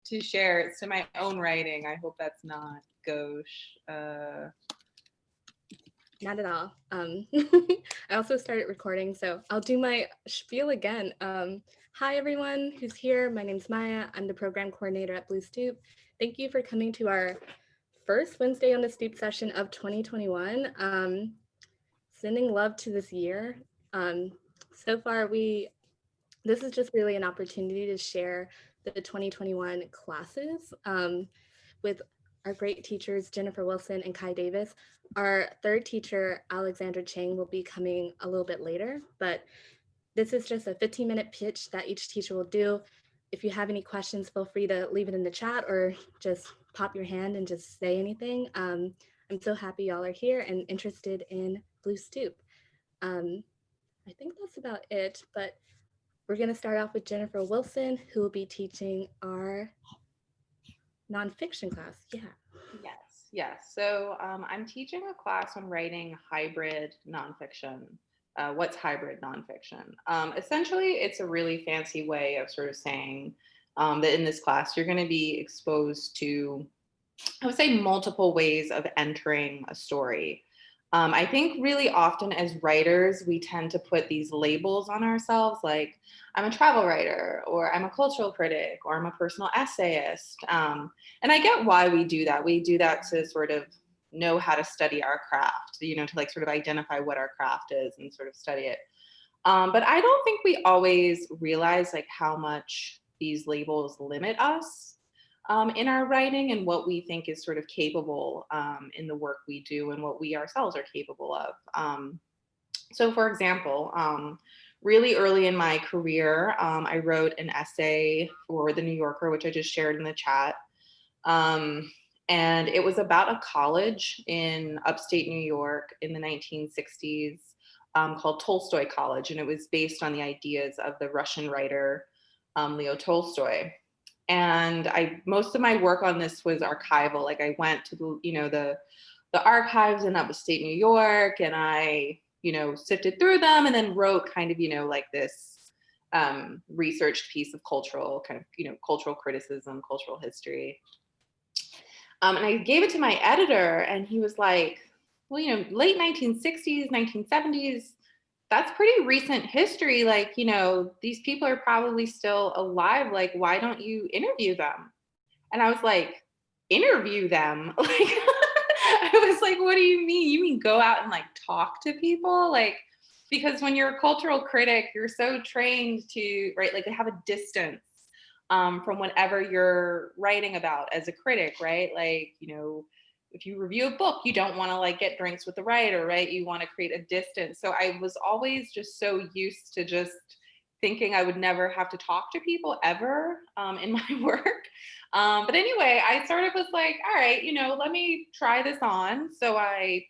to share. It's to my own writing. I hope that's not gauche. Not at all. I also started recording, so I'll do my spiel again. Hi, everyone who's here. My name's Maya. I'm the program coordinator at Blue Stoop. Thank you for coming to our first Wednesday on the Stoop session of 2021. Sending love to this year. So far, this is just really an opportunity to share the 2021 classes with our great teachers, Jennifer Wilson and Kai Davis. Our third teacher, Alexandra Chang, will be coming a little bit later, but this is just a 15-minute pitch that each teacher will do. If you have any questions, feel free to leave it in the chat or just pop your hand and just say anything. I'm so happy y'all are here and interested in Blue Stoop. I think that's about it, but we're going to start off with Jennifer Wilson, who will be teaching our nonfiction class. Yes. So I'm teaching a class on writing hybrid nonfiction. What's hybrid nonfiction? Essentially, it's a really fancy way of sort of saying that in this class, you're going to be exposed to, I would say, multiple ways of entering a story. I think really often as writers, we tend to put these labels on ourselves, like I'm a travel writer, or I'm a cultural critic, or I'm a personal essayist. And I get why we do that. We do that to sort of know how to study our craft, to like sort of identify what our craft is and sort of study it. But I don't think we always realize like how much these labels limit us in our writing and what we think is sort of capable in the work we do and what we ourselves are capable of. So for example, really early in my career, I wrote an essay for The New Yorker, which I just shared in the chat. And it was about a college in upstate New York in the 1960s called Tolstoy College. And it was based on the ideas of the Russian writer Leo Tolstoy. And most of my work on this was archival. Like I went to the archives in upstate New York, and I sifted through them and then wrote kind of like this researched piece of cultural criticism, cultural history. And I gave it to my editor, and he was like, well, late 1960s, 1970s, that's pretty recent history. Like, these people are probably still alive. Like, why don't you interview them? And I was like, interview them? Like, I was like, what do you mean? You mean go out and like talk to people? Like, because when you're a cultural critic, you're so trained to, right, like have a distance from whatever you're writing about as a critic, right? Like, if you review a book, you don't want to like get drinks with the writer, right? You want to create a distance. So I was always just so used to just thinking I would never have to talk to people ever in my work. But anyway, I sort of was like, all right, let me try this on. So I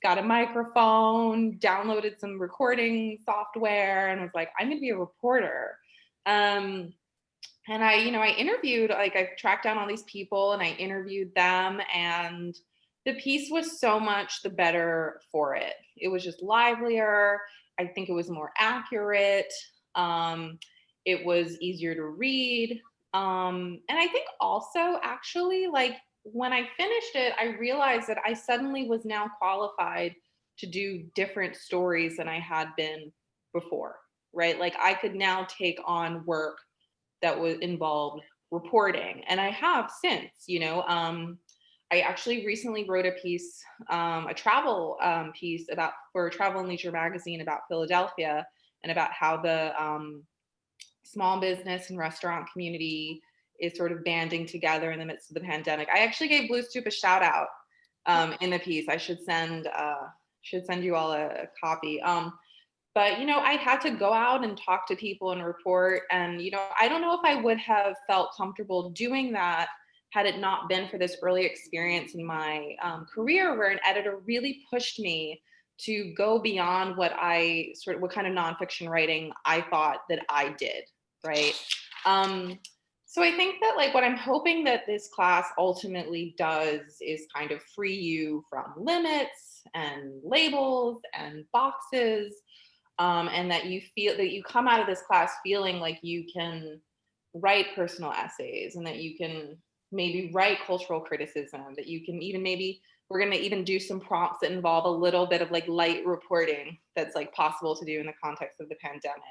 got a microphone, downloaded some recording software, and was like, I'm going to be a reporter. And I interviewed, like I tracked down all these people and I interviewed them, and the piece was so much the better for it. It was just livelier. I think it was more accurate. It was easier to read. And I think also actually, like when I finished it, I realized that I suddenly was now qualified to do different stories than I had been before, right? Like I could now take on work that was involved reporting, and I have since. I actually recently wrote a piece, a travel piece for Travel and Leisure magazine about Philadelphia and about how the small business and restaurant community is sort of banding together in the midst of the pandemic. I actually gave Blue Stoop a shout out in the piece. I should send you all a copy. But, I had to go out and talk to people and report. And, I don't know if I would have felt comfortable doing that had it not been for this early experience in my career where an editor really pushed me to go beyond what kind of nonfiction writing I thought that I did, right? So I think that like what I'm hoping that this class ultimately does is kind of free you from limits and labels and boxes. And that you feel that you come out of this class feeling like you can write personal essays, and that you can maybe write cultural criticism, that you can even maybe, we're going to even do some prompts that involve a little bit of like light reporting that's like possible to do in the context of the pandemic.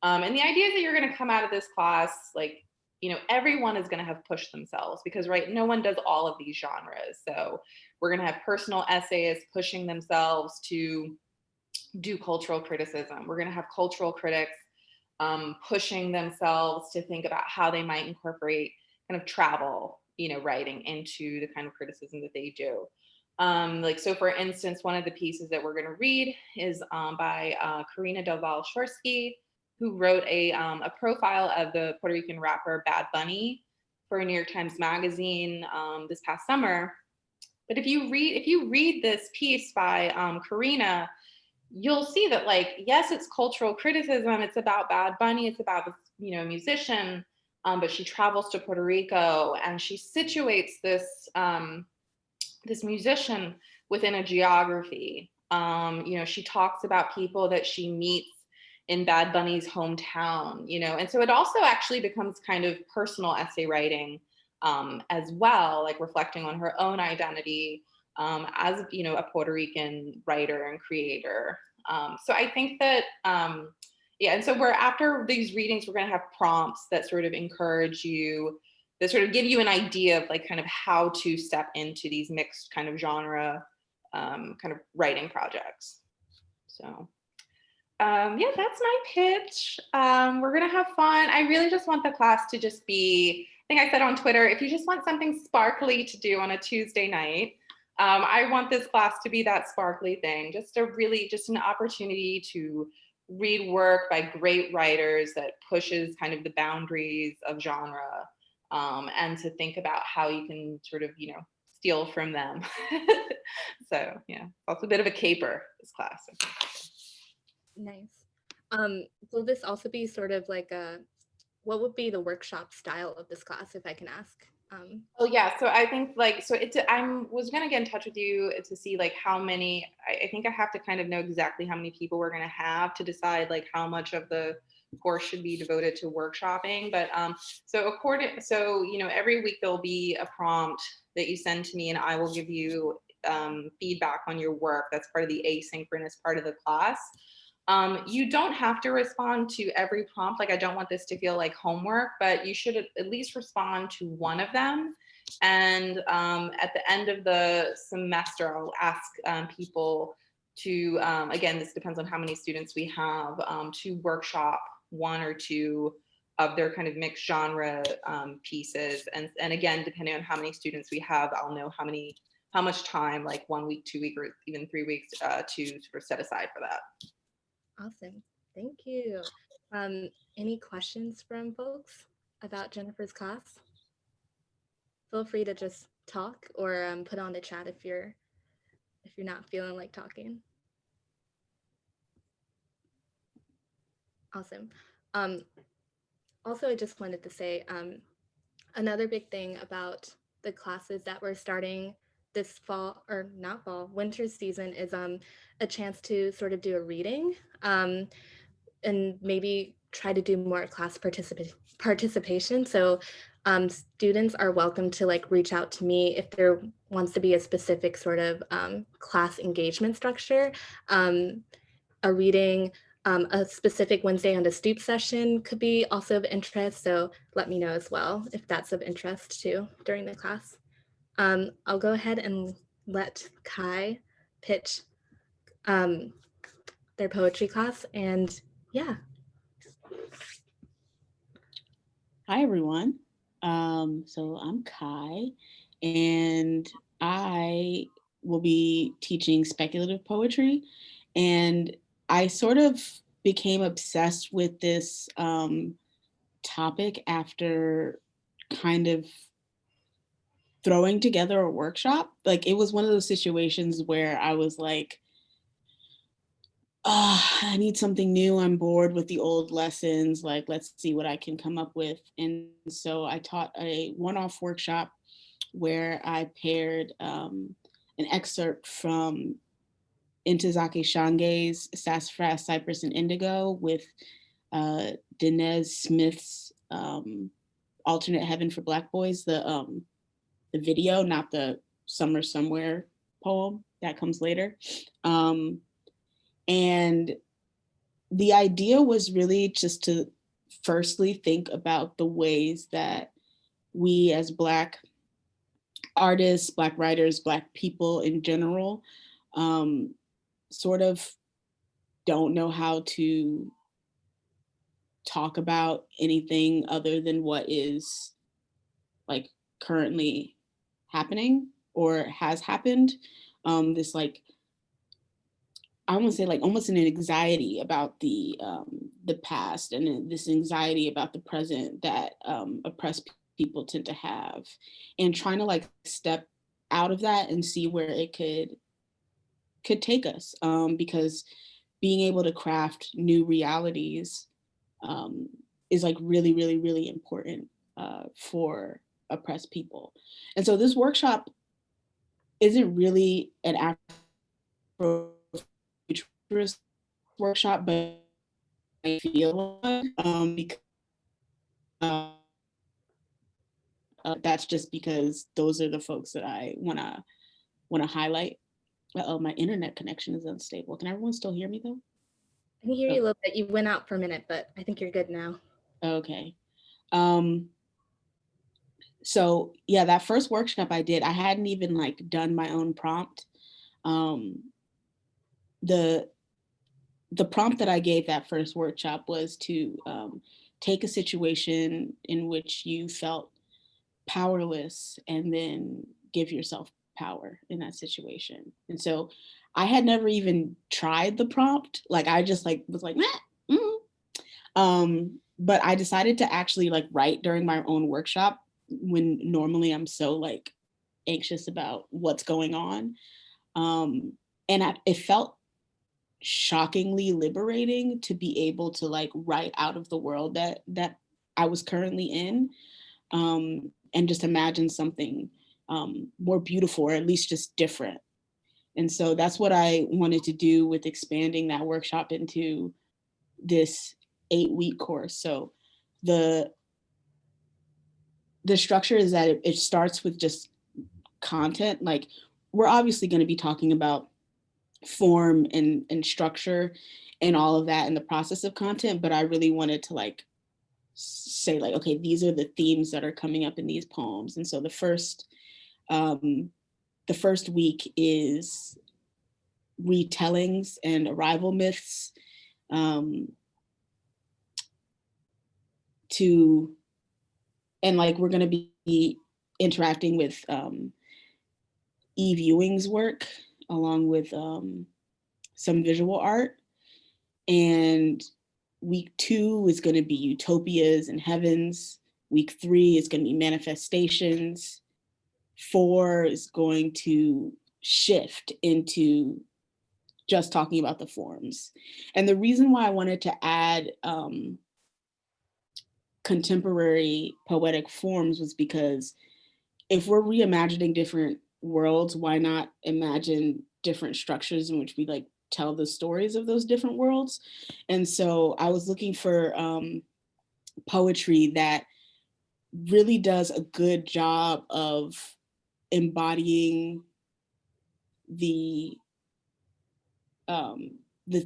And the idea is that you're going to come out of this class like, you know, everyone is going to have pushed themselves, because right, no one does all of these genres. So we're going to have personal essayists pushing themselves to do cultural criticism. We're going to have cultural critics pushing themselves to think about how they might incorporate kind of travel, you know, writing into the kind of criticism that they do. Like, so for instance, one of the pieces that we're going to read is by Karina Del Shorsky, who wrote a profile of the Puerto Rican rapper Bad Bunny for New York Times Magazine this past summer. But if you read this piece by Karina, you'll see that, like, yes, it's cultural criticism. It's about Bad Bunny. It's about this, you know, musician. But she travels to Puerto Rico and she situates this this musician within a geography. You know, she talks about people that she meets in Bad Bunny's hometown. You know, and so it also actually becomes kind of personal essay writing as well, like reflecting on her own identity as, you know, a Puerto Rican writer and creator. So I think that, yeah, and so we're, after these readings, we're going to have prompts that sort of encourage you, that sort of give you an idea of like kind of how to step into these mixed kind of genre kind of writing projects. So yeah, that's my pitch. We're gonna have fun. I really just want the class to just be, I think I said on Twitter, if you just want something sparkly to do on a Tuesday night, I want this class to be that sparkly thing, just an opportunity to read work by great writers that pushes kind of the boundaries of genre, and to think about how you can sort of, you know, steal from them. So yeah, also a bit of a caper, this class. Nice. Will this also be sort of like a, what would be the workshop style of this class, if I can ask? Oh yeah, so I think like, so it's, I was gonna get in touch with you to see like how many, I think I have to kind of know exactly how many people we're gonna have to decide like how much of the course should be devoted to workshopping. But so you know, every week there'll be a prompt that you send to me and I will give you feedback on your work. That's part of the asynchronous part of the class. You don't have to respond to every prompt. Like, I don't want this to feel like homework, but you should at least respond to one of them. And at the end of the semester, I'll ask people to, again, this depends on how many students we have, to workshop one or two of their kind of mixed genre pieces. And again, depending on how many students we have, I'll know how much time, like 1 week, 2 weeks, or even 3 weeks to sort of set aside for that. Awesome. Thank you. Any questions from folks about Jennifer's class? Feel free to just talk or put on the chat if you're not feeling like talking. Awesome. Also, I just wanted to say another big thing about the classes that we're starting this fall, or not fall, winter season, is a chance to sort of do a reading and maybe try to do more class participation. So students are welcome to like reach out to me if there wants to be a specific sort of class engagement structure. A reading, a specific Wednesday on the Stoop session could be also of interest. So let me know as well if that's of interest too during the class. I'll go ahead and let Kai pitch their poetry class, and yeah. Hi, everyone. So I'm Kai, and I will be teaching speculative poetry. And I sort of became obsessed with this topic after kind of throwing together a workshop. Like, it was one of those situations where I was like, I need something new. I'm bored with the old lessons. Like, let's see what I can come up with. And so I taught a one-off workshop where I paired an excerpt from Ntozake Shange's Sassafras, Cypress, and Indigo with Dinez Smith's Alternate Heaven for Black Boys, the video, not the Summer Somewhere poem that comes later. And the idea was really just to firstly think about the ways that we as Black artists, Black writers, Black people in general, sort of don't know how to talk about anything other than what is like currently happening or has happened. This like, I want to say like almost an anxiety about the past, and this anxiety about the present that oppressed people tend to have, and trying to like step out of that and see where it could take us, because being able to craft new realities is like really, really, really important for oppressed people. And so this workshop isn't really an Afrofuturist workshop, but I feel because that's just because those are the folks that I wanna highlight. Uh-oh, my internet connection is unstable. Can everyone still hear me though? I can hear you a little bit. You went out for a minute, but I think you're good now. Okay. So yeah, that first workshop I did, I hadn't even like done my own prompt. Um, the prompt that I gave that first workshop was to take a situation in which you felt powerless and then give yourself power in that situation. And so I had never even tried the prompt. Like I just like was like, meh, but I decided to actually like write during my own workshop when normally I'm so like anxious about what's going on. It felt shockingly liberating to be able to like write out of the world that I was currently in, and just imagine something more beautiful, or at least just different. And so that's what I wanted to do with expanding that workshop into this 8-week course. So the structure is that it starts with just content. Like we're obviously going to be talking about form and structure and all of that in the process of content, but I really wanted to like say like, okay, these are the themes that are coming up in these poems. And so the first week is retellings and arrival myths, and like we're going to be interacting with e-viewing's work along with some visual art. And week 2 is going to be utopias and heavens. Week 3 is going to be manifestations. 4 is going to shift into just talking about the forms. And the reason why I wanted to add contemporary poetic forms was because if we're reimagining different worlds, why not imagine different structures in which we like tell the stories of those different worlds? And so I was looking for poetry that really does a good job of embodying the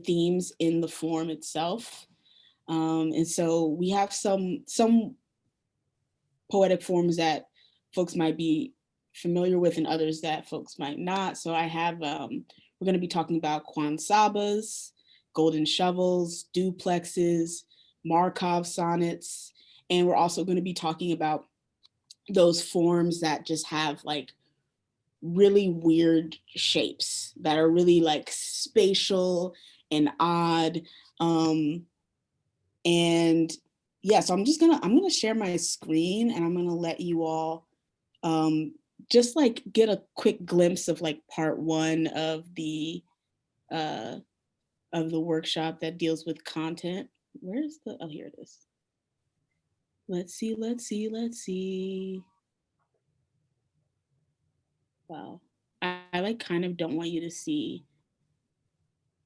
themes in the form itself. And so we have some poetic forms that folks might be familiar with and others that folks might not. So I have, we're going to be talking about Kwanzabas, golden shovels, duplexes, Markov sonnets, and we're also going to be talking about those forms that just have like really weird shapes that are really like spatial and odd. And yeah, so I'm gonna share my screen and I'm gonna let you all just like get a quick glimpse of like part 1 of the workshop that deals with content. Where's the, oh, here it is. Let's see. Wow. I like kind of don't want you to see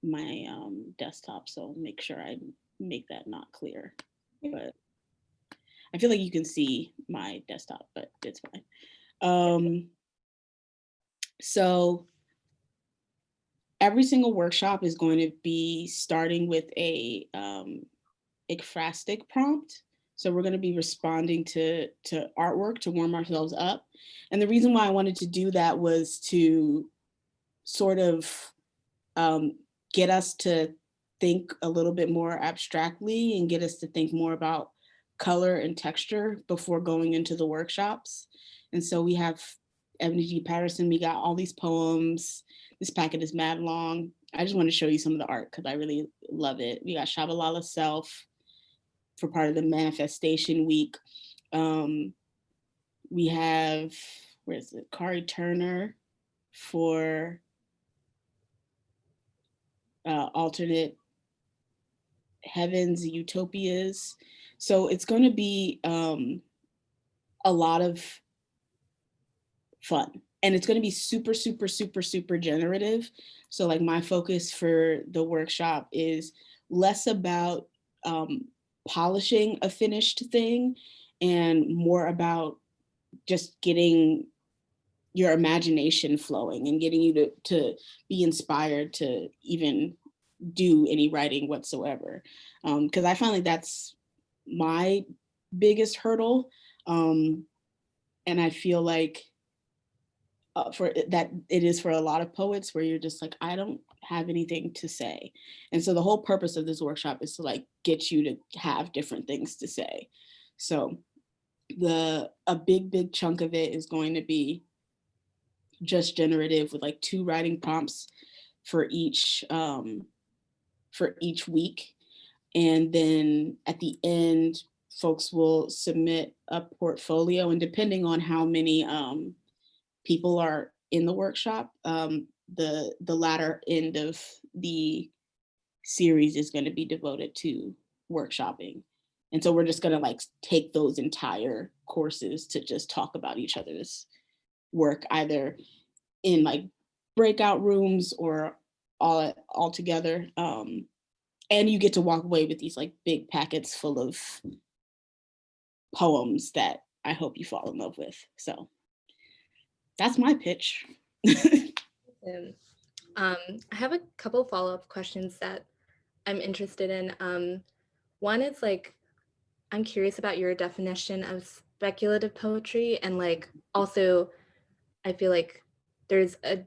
my desktop, so make sure I make that not clear. But I feel like you can see my desktop, but it's fine. So every single workshop is going to be starting with a ekphrastic prompt. So we're going to be responding to artwork to warm ourselves up. And the reason why I wanted to do that was to sort of get us to think a little bit more abstractly and get us to think more about color and texture before going into the workshops. And so we have Ebony G. Patterson, we got all these poems. This packet is mad long. I just want to show you some of the art because I really love it. We got Shabalala Self for part of the Manifestation Week. We have, where is it? Kari Turner for alternate heavens, utopias. So it's going to be a lot of fun, and it's going to be super, super, super, super generative. So like my focus for the workshop is less about polishing a finished thing and more about just getting your imagination flowing and getting you to be inspired to even do any writing whatsoever. Because I find like that's my biggest hurdle. And I feel like for that it is for a lot of poets where you're just like, I don't have anything to say. And so the whole purpose of this workshop is to like get you to have different things to say. So a big chunk of it is going to be just generative with like 2 writing prompts for each week. And then at the end, folks will submit a portfolio, and depending on how many people are in the workshop, the latter end of the series is going to be devoted to workshopping. And so we're just going to like take those entire courses to just talk about each other's work, either in like breakout rooms or all together. And you get to walk away with these like big packets full of poems that I hope you fall in love with. So that's my pitch. I have a couple follow-up questions that I'm interested in. One is like, I'm curious about your definition of speculative poetry, and like also I feel like there's a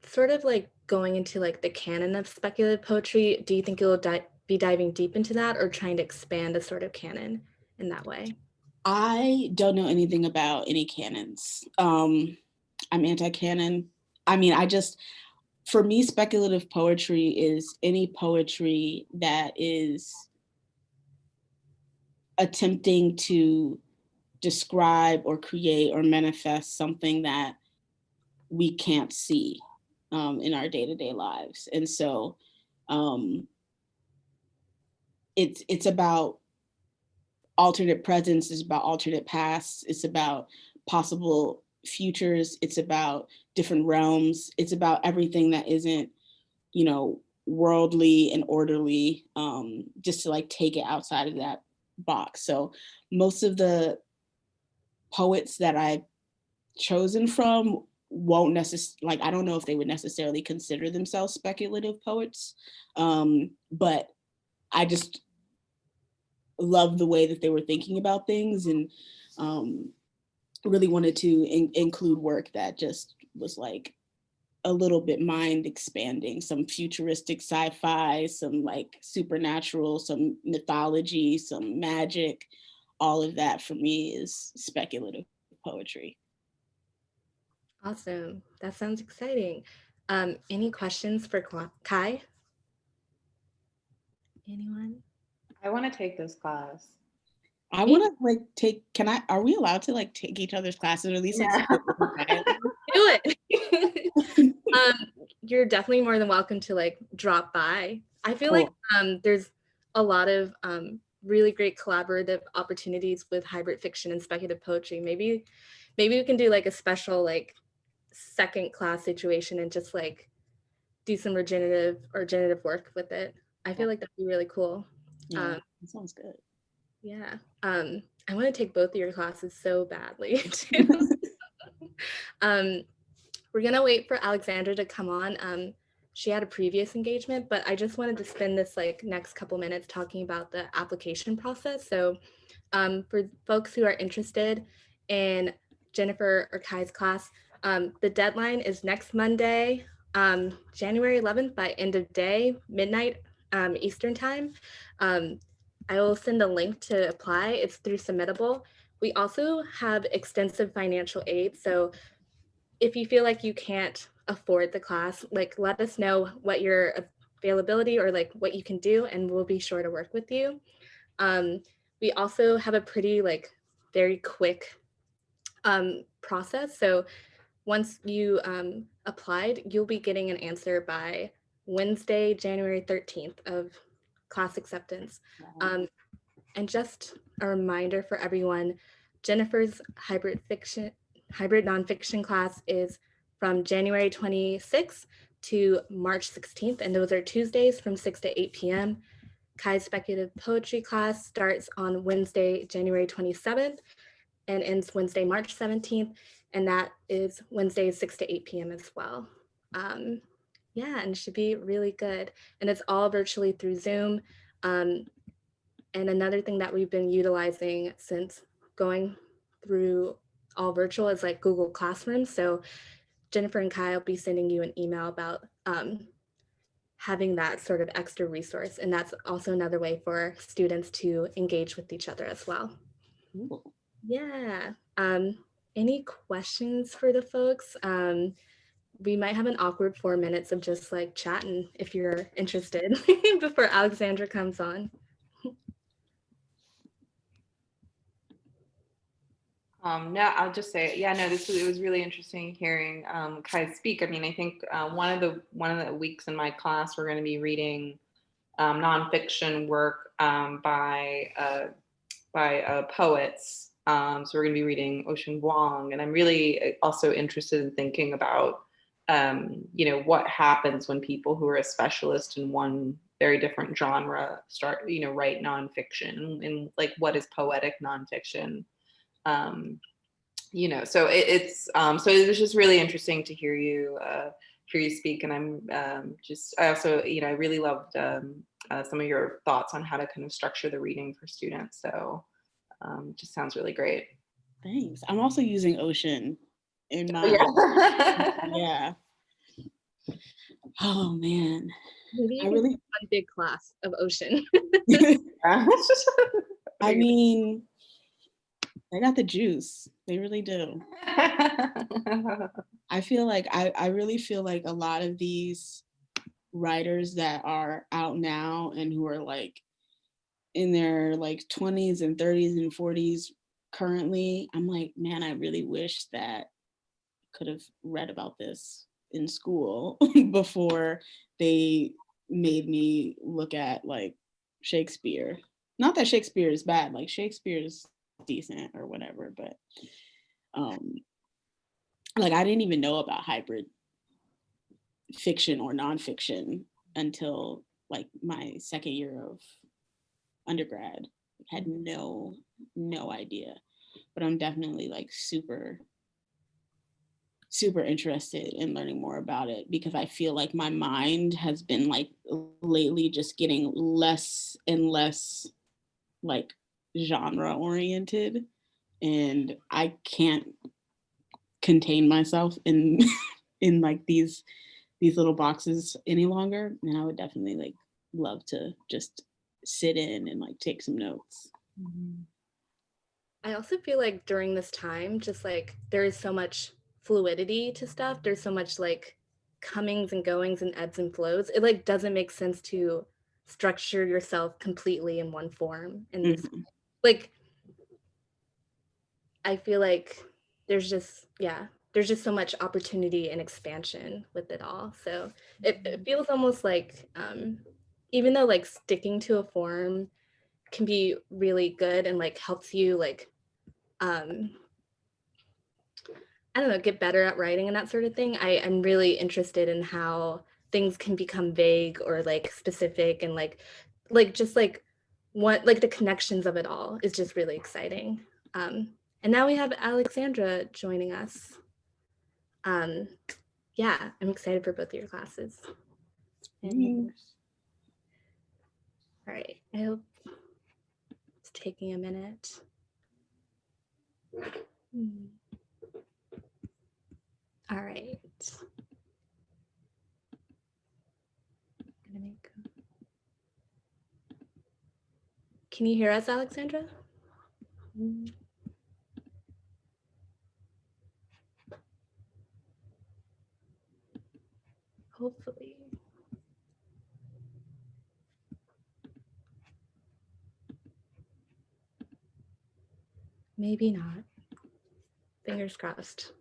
sort of like going into like the canon of speculative poetry. Do you think you'll be diving deep into that, or trying to expand a sort of canon in that way? I don't know anything about any canons. I'm anti-canon. I mean, for me, speculative poetry is any poetry that is attempting to describe or create or manifest something that we can't see in our day-to-day lives. And so it's about alternate presence, it's about alternate pasts, it's about possible futures, it's about different realms, it's about everything that isn't, worldly and orderly, just to like take it outside of that box. So most of the poets that I've chosen from won't necessarily, like, I don't know if they would necessarily consider themselves speculative poets, but I just love the way that they were thinking about things, and really wanted to include work that just was like a little bit mind expanding, some futuristic sci-fi, some like supernatural, some mythology, some magic. All of that for me is speculative poetry. Awesome. That sounds exciting. Any questions for Kai? Anyone? I want to take this class. I want to like are we allowed to like take each other's classes, or at least like Do it. You're definitely more than welcome to like drop by. I feel Cool. like there's a lot of really great collaborative opportunities with hybrid fiction and speculative poetry. Maybe we can do like a special like second class situation and just like do some regenerative or generative work with it. I feel like that'd be really cool. Yeah, that sounds good. Yeah. I want to take both of your classes so badly too. We're gonna wait for Alexandra to come on. She had a previous engagement, but I just wanted to spend this like next couple minutes talking about the application process. So for folks who are interested in Jennifer or Kai's class, the deadline is next Monday, January 11th by end of day, midnight Eastern time. I will send a link to apply. It's through Submittable. We also have extensive financial aid. So if you feel like you can't afford the class, like let us know what your availability or like what you can do, and we'll be sure to work with you. We also have a pretty like very quick process. So once you applied, you'll be getting an answer by Wednesday, January 13th of class acceptance. And just a reminder for everyone, Jennifer's hybrid nonfiction class is from January 26th to March 16th, and those are Tuesdays from 6 to 8 p.m. Kai's speculative poetry class starts on Wednesday, January 27th and ends Wednesday, March 17th, and that is Wednesday, 6 to 8 p.m. as well. Yeah, and it should be really good. And it's all virtually through Zoom. And another thing that we've been utilizing since going through all virtual is like Google Classroom. So Jennifer and Kai will be sending you an email about having that sort of extra resource. And that's also another way for students to engage with each other as well. Cool. Yeah. Any questions for the folks? We might have an awkward 4 minutes of just like chatting if you're interested before Alexandra comes on. No, I'll just say, yeah, no, it was really interesting hearing Kai speak. I mean, I think one of the weeks in my class, we're going to be reading nonfiction work by poets. So we're going to be reading Ocean Vuong, and I'm really also interested in thinking about, what happens when people who are a specialist in one very different genre start, write nonfiction, and like what is poetic nonfiction. So so it was just really interesting to hear you speak, and I also I really loved some of your thoughts on how to kind of structure the reading for students. So just sounds really great. Thanks. I'm also using Ocean in my yeah. Oh man. Maybe you can do one big class of Ocean. I mean, they got the juice. They really do. I feel like I really feel like a lot of these writers that are out now and who are like in their like 20s and 30s and 40s currently, I'm like, man, I really wish that I could have read about this in school before they made me look at like Shakespeare. Not that Shakespeare is bad, like Shakespeare is decent or whatever, but like I didn't even know about hybrid fiction or nonfiction until like my second year of undergrad. I had no idea, but I'm definitely like super interested in learning more about it, because I feel like my mind has been like lately just getting less and less like genre oriented, and I can't contain myself in in like these little boxes any longer. And I would definitely like love to just sit in and like take some notes. I also feel like during this time, just like there is so much fluidity to stuff. There's so much like comings and goings and ebbs and flows. It like doesn't make sense to structure yourself completely in one form. And this, like, I feel like there's just so much opportunity and expansion with it all. So it feels almost like even though like sticking to a form can be really good and like helps you like I don't know, get better at writing and that sort of thing. I'm really interested in how things can become vague or like specific and like just like like the connections of it all is just really exciting. And now we have Alexandra joining us. Yeah, I'm excited for both of your classes. And, all right, I hope it's taking a minute. All right. Can you hear us, Alexandra? Hopefully. Maybe not. Fingers crossed.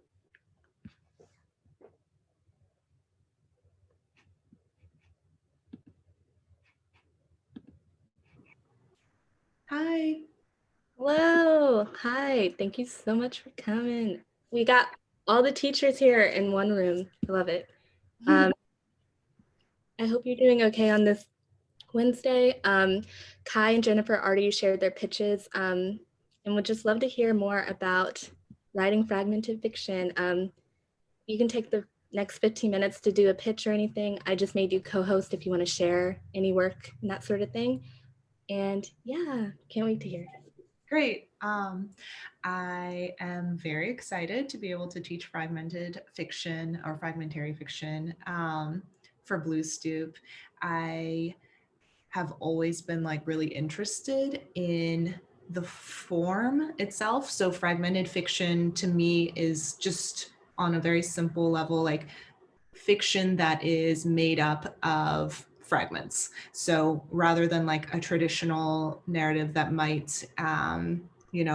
Hi. Hello. Hi. Thank you so much for coming. We got all the teachers here in one room. I love it. I hope you're doing okay on this Wednesday. Kai and Jennifer already shared their pitches and would just love to hear more about writing fragmented fiction. You can take the next 15 minutes to do a pitch or anything. I just made you co-host if you want to share any work and that sort of thing. And yeah, can't wait to hear. Great. I am very excited to be able to teach fragmented fiction or fragmentary fiction for Blue Stoop. I have always been like really interested in the form itself. So fragmented fiction to me is just on a very simple level, like fiction that is made up of fragments. So rather than like a traditional narrative that might,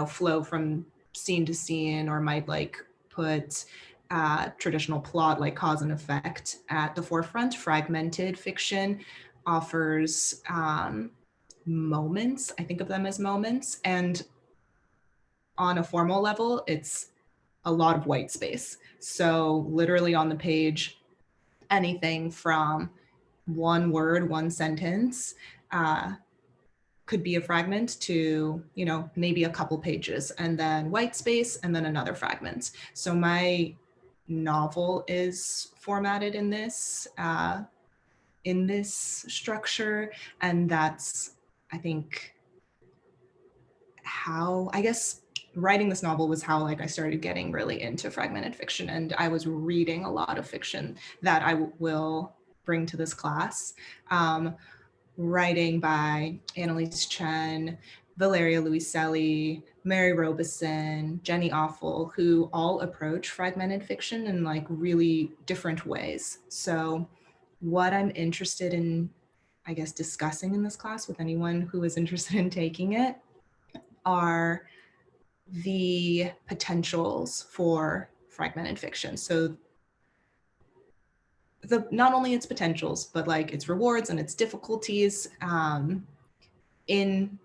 flow from scene to scene, or might like put traditional plot like cause and effect at the forefront, fragmented fiction offers moments. I think of them as moments. And on a formal level, it's a lot of white space. So literally on the page, anything from one word, one sentence, could be a fragment to, maybe a couple pages, and then white space, and then another fragment. So my novel is formatted in this structure, and that's, I think, how, I guess, writing this novel was how like I started getting really into fragmented fiction, and I was reading a lot of fiction that I will bring to this class. Writing by Annalise Chen, Valeria Luiselli, Mary Robeson, Jenny Offel, who all approach fragmented fiction in like really different ways. So what I'm interested in, I guess, discussing in this class with anyone who is interested in taking it are the potentials for fragmented fiction. So not only its potentials, but like its rewards and its difficulties in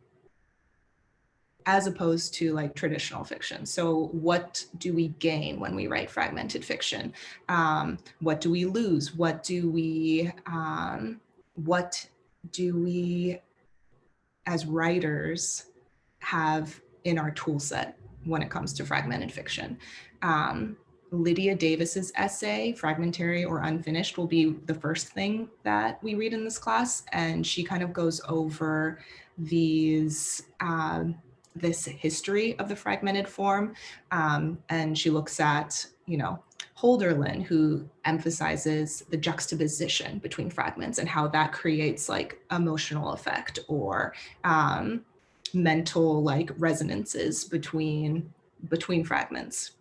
as opposed to like traditional fiction. So what do we gain when we write fragmented fiction? What do we lose? What do we as writers have in our tool set when it comes to fragmented fiction? Lydia Davis's essay, Fragmentary or Unfinished, will be the first thing that we read in this class. And she kind of goes over this history of the fragmented form. And she looks at, Holderlin, who emphasizes the juxtaposition between fragments and how that creates like emotional effect or mental like resonances between fragments.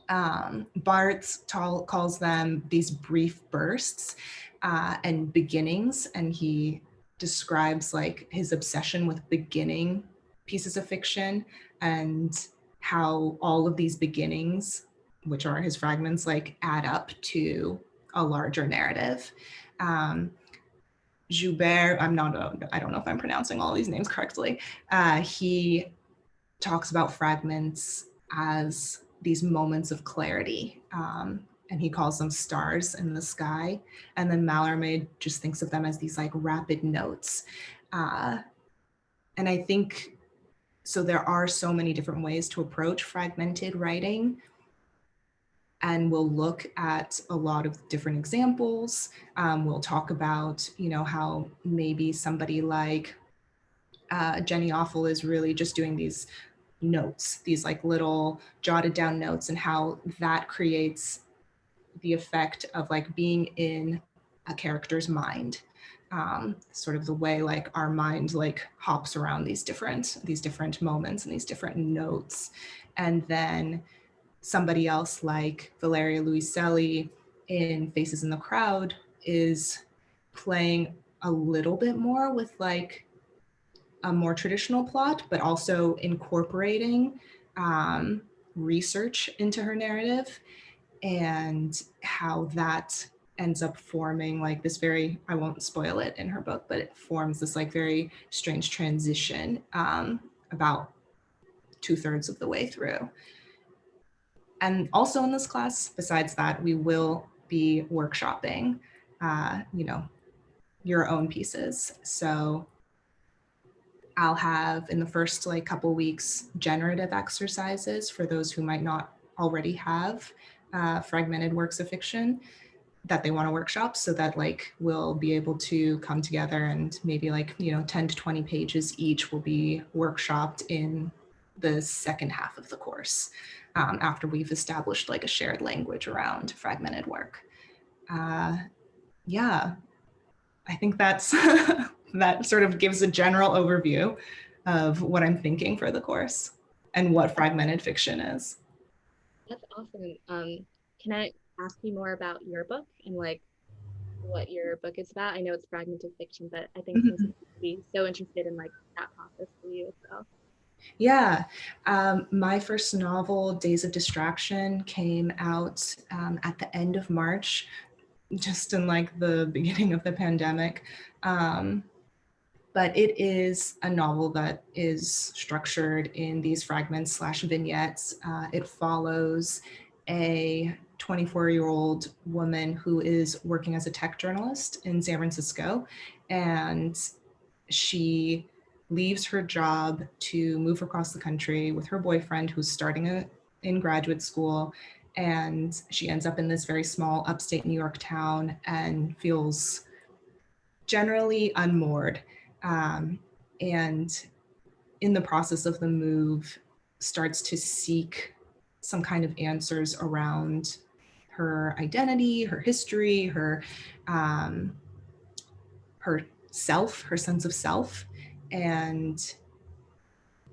Barthes calls them these brief bursts and beginnings, and he describes like his obsession with beginning pieces of fiction and how all of these beginnings, which are his fragments, like add up to a larger narrative. Joubert, I don't know if I'm pronouncing all these names correctly. He talks about fragments as these moments of clarity, and he calls them stars in the sky. And then Mallarmé just thinks of them as these like rapid notes. And I think, so there are so many different ways to approach fragmented writing. And we'll look at a lot of different examples. We'll talk about, how maybe somebody like Jenny Offel is really just doing these notes, these like little jotted down notes, and how that creates the effect of like being in a character's mind. Sort of the way like our mind like hops around these different moments and these different notes. And then somebody else like Valeria Luiselli in Faces in the Crowd is playing a little bit more with like a more traditional plot, but also incorporating research into her narrative, and how that ends up forming like this very, I won't spoil it in her book, but it forms this like very strange transition about 2/3 of the way through. And also in this class, besides that, we will be workshopping, your own pieces. So I'll have in the first like couple weeks generative exercises for those who might not already have fragmented works of fiction that they want to workshop, so that like we'll be able to come together and maybe like 10 to 20 pages each will be workshopped in the second half of the course, after we've established like a shared language around fragmented work. Yeah, I think that's that sort of gives a general overview of what I'm thinking for the course and what fragmented fiction is. That's awesome. Can I ask you more about your book and like what your book is about? I know it's fragmented fiction, but I think some people would be so interested in like that process for you as well. Yeah, my first novel, Days of Distraction, came out at the end of March, just in like the beginning of the pandemic. But it is a novel that is structured in these fragments / vignettes. It follows a 24-year-old woman who is working as a tech journalist in San Francisco, and she leaves her job to move across the country with her boyfriend who's starting in graduate school. And she ends up in this very small upstate New York town and feels generally unmoored. And in the process of the move, starts to seek some kind of answers around her identity, her history, her self, her sense of self, and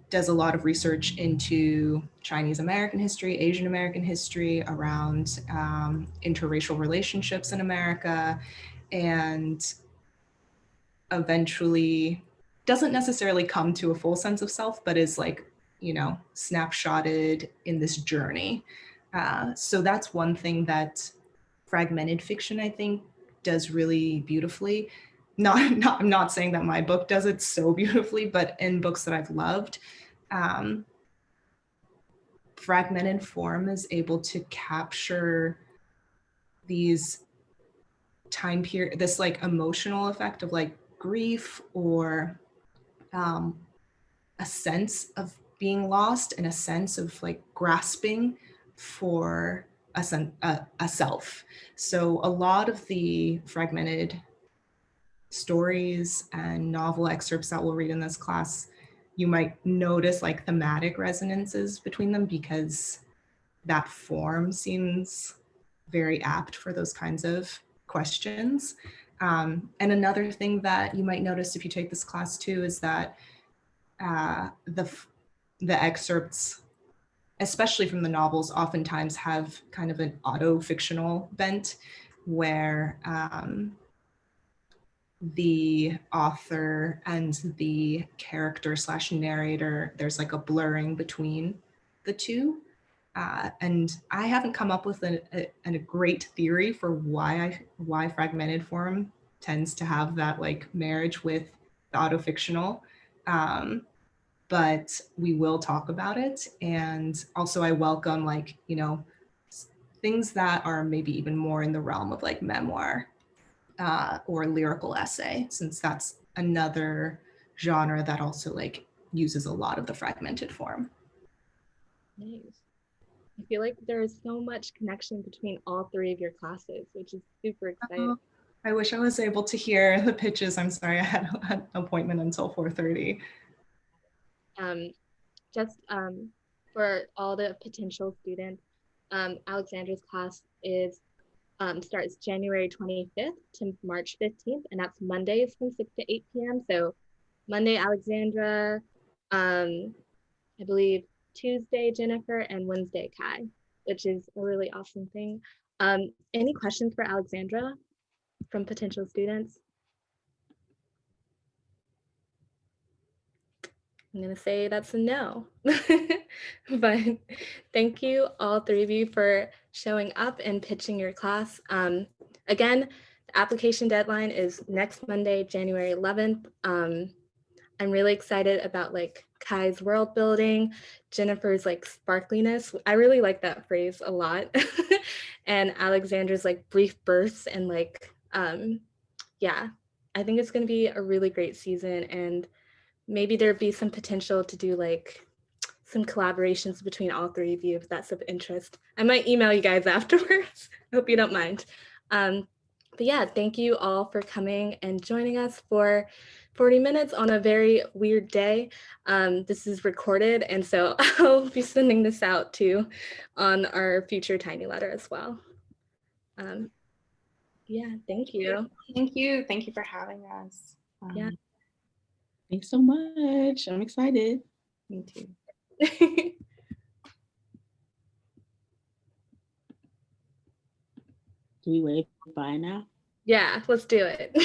does a lot of research into Chinese American history, Asian American history, around interracial relationships in America, and eventually doesn't necessarily come to a full sense of self, but is like, snapshotted in this journey. So that's one thing that fragmented fiction, I think, does really beautifully. I'm not saying that my book does it so beautifully, but in books that I've loved, fragmented form is able to capture these time period, this like emotional effect of like grief or a sense of being lost and a sense of like grasping for a self. So a lot of the fragmented stories and novel excerpts that we'll read in this class, you might notice like thematic resonances between them because that form seems very apt for those kinds of questions. And another thing that you might notice if you take this class too is that the excerpts, especially from the novels, oftentimes have kind of an auto-fictional bent where the author and the character / narrator, there's like a blurring between the two. And I haven't come up with a great theory for why fragmented form tends to have that like marriage with the auto-fictional. But we will talk about it. And also I welcome like, things that are maybe even more in the realm of like memoir or lyrical essay, since that's another genre that also like uses a lot of the fragmented form. Nice. I feel like there is so much connection between all three of your classes, which is super exciting. I wish I was able to hear the pitches. I'm sorry, I had an appointment until 4:30. Just for all the potential students, Alexandra's class is starts January 25th to March 15th, and that's Mondays from 6 to 8 p.m. So Monday, Alexandra, I believe Tuesday, Jennifer, and Wednesday, Kai, which is a really awesome thing. Any questions for Alexandra from potential students? I'm gonna say that's a no. But thank you, all three of you, for showing up and pitching your class. Again, the application deadline is next Monday, January 11th. I'm really excited about like Kai's world building, Jennifer's like sparkliness. I really like that phrase a lot. And Alexandra's like brief bursts and like, yeah, I think it's gonna be a really great season, and maybe there'd be some potential to do like some collaborations between all three of you if that's of interest. I might email you guys afterwards. Hope you don't mind. But yeah, thank you all for coming and joining us for 40 minutes on a very weird day. This is recorded, and so I'll be sending this out too on our future Tiny Letter as well. Yeah, thank you. Thank you. Thank you for having us. Yeah. Thanks so much. I'm excited. Me too. Do we wave bye now? Yeah, let's do it.